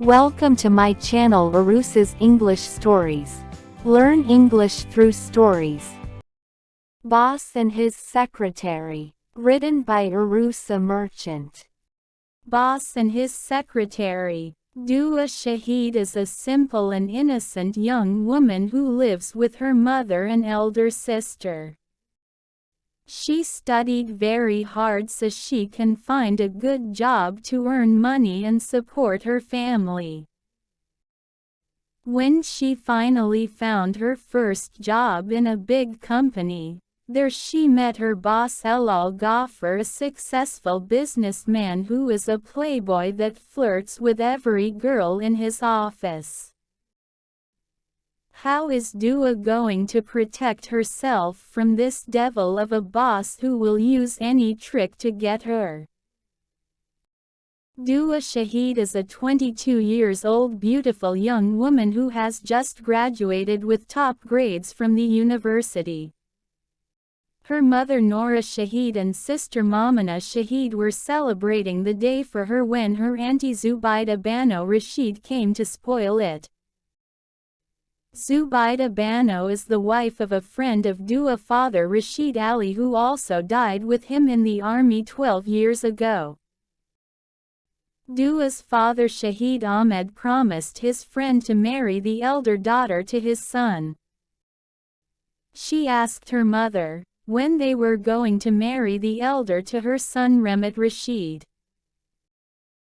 Welcome to my channel Arusa's English Stories. Learn English through stories. Boss and His Secretary. Written by Arusa Merchant. Boss and His Secretary. Dua Shahid is a simple and innocent young woman who lives with her mother and elder sister. She studied very hard so she can find a good job to earn money and support her family. When she finally found her first job in a big company, there she met her boss Elal Ghaffar, a successful businessman who is a playboy that flirts with every girl in his office. How is Dua going to protect herself from this devil of a boss who will use any trick to get her? Dua Shahid is a 22 years old beautiful young woman who has just graduated with top grades from the university. Her mother Nora Shahid and sister Mamana Shahid were celebrating the day for her when her auntie Zubaida Bano Rashid came to spoil it. Zubaida Bano is the wife of a friend of Dua's father Rashid Ali, who also died with him in the army 12 years ago. Dua's father Shahid Ahmed promised his friend to marry the elder daughter to his son. She asked her mother when they were going to marry the elder to her son Remit Rashid.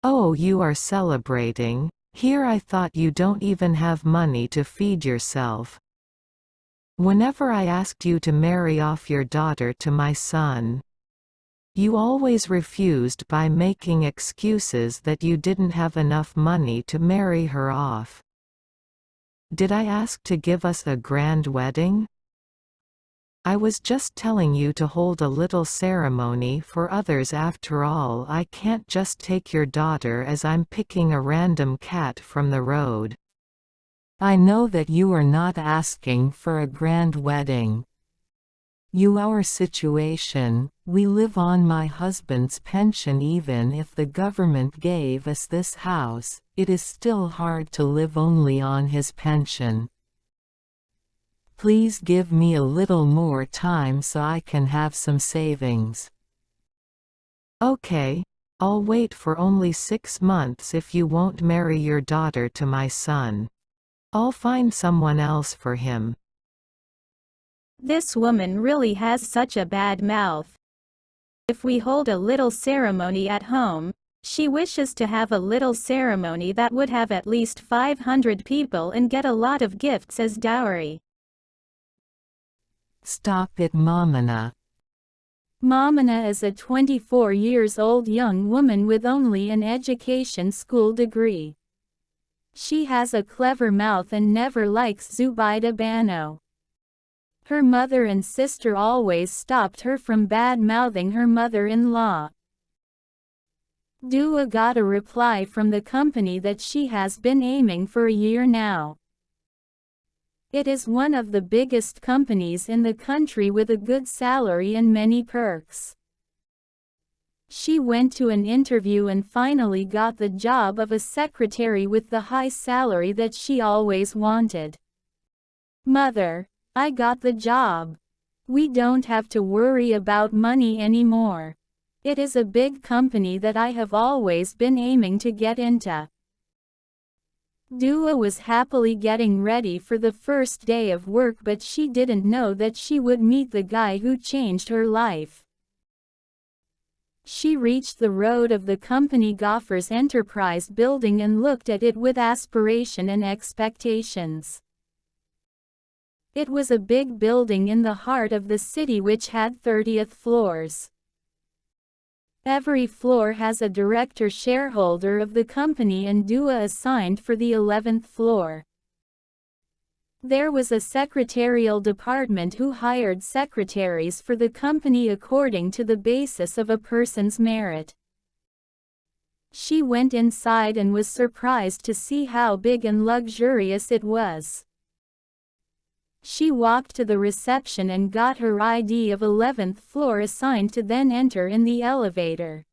"Oh, you are celebrating. Here I thought you don't even have money to feed yourself. Whenever I asked you to marry off your daughter to my son, you always refused by making excuses that you didn't have enough money to marry her off. Did I ask to give us a grand wedding? I was just telling you to hold a little ceremony for others. After all, I can't just take your daughter as I'm picking a random cat from the road. I know that you are not asking for a grand wedding. Our situation, we live on my husband's pension. Even if the government gave us this house, it is still hard to live only on his pension. Please give me a little more time so I can have some savings." "Okay, I'll wait for only 6 months if you won't marry your daughter to my son. I'll find someone else for him." This woman really has such a bad mouth. If we hold a little ceremony at home, she wishes to have a little ceremony that would have at least 500 people and get a lot of gifts as dowry. "Stop it, Mamana." Mamana is a 24 years old young woman with only an education school degree. She has a clever mouth and never likes Zubaida Bano. Her mother and sister always stopped her from bad-mouthing her mother-in-law. Dua got a reply from the company that she has been aiming for a year now. It is one of the biggest companies in the country with a good salary and many perks. She went to an interview and finally got the job of a secretary with the high salary that she always wanted. "Mother, I got the job. We don't have to worry about money anymore. It is a big company that I have always been aiming to get into." Dua was happily getting ready for the first day of work, but she didn't know that she would meet the guy who changed her life. She reached the road of the company Ghaffar's enterprise building and looked at it with aspiration and expectations. It was a big building in the heart of the city which had 30 floors. Every floor has a director shareholder of the company, and Dua assigned for the 11th floor. There was a secretarial department who hired secretaries for the company according to the basis of a person's merit. She went inside and was surprised to see how big and luxurious it was. She walked to the reception and got her ID of 11th floor assigned to then enter in the elevator,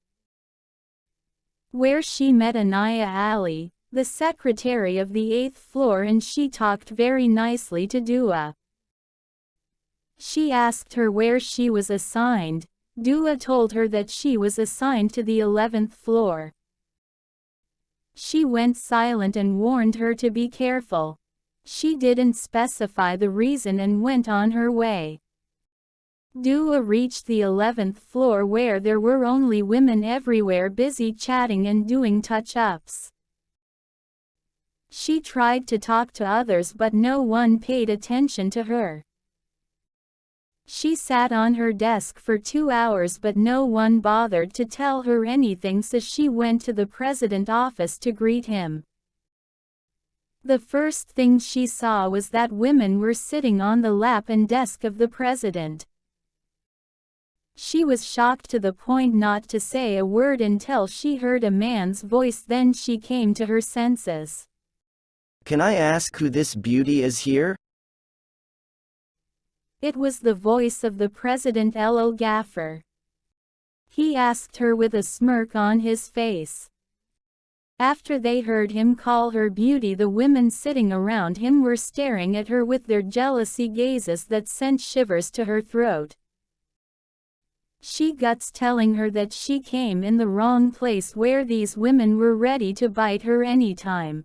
where she met Anaya Ali, the secretary of the 8th floor, and she talked very nicely to Dua. She asked her where she was assigned. Dua told her that she was assigned to the 11th floor. She went silent and warned her to be careful. She didn't specify the reason and went on her way. Dua reached the 11th floor, where there were only women everywhere busy chatting and doing touch-ups. She tried to talk to others, but no one paid attention to her. She sat on her desk for 2 hours, but no one bothered to tell her anything, so she went to the president's office to greet him. The first thing she saw was that women were sitting on the lap and desk of the president. She was shocked to the point not to say a word until she heard a man's voice. Then she came to her senses. Can I ask who this beauty is here? It was the voice of the president, Gaffer. He asked her with a smirk on his face. After they heard him call her beauty, the women sitting around him were staring at her with their jealousy gazes that sent shivers to her throat. She guts telling her that she came in the wrong place, where these women were ready to bite her anytime.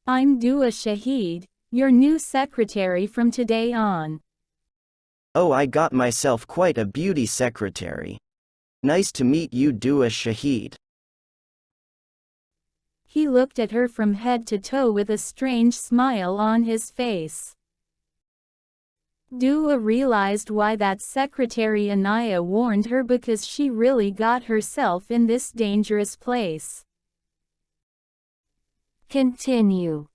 I'm Dua Shahid, your new secretary from today on. Oh, I got myself quite a beauty secretary. Nice to meet you, Dua Shahid. He looked at her from head to toe with a strange smile on his face. Dua realized why that secretary Anaya warned her, because she really got herself in this dangerous place. Continue.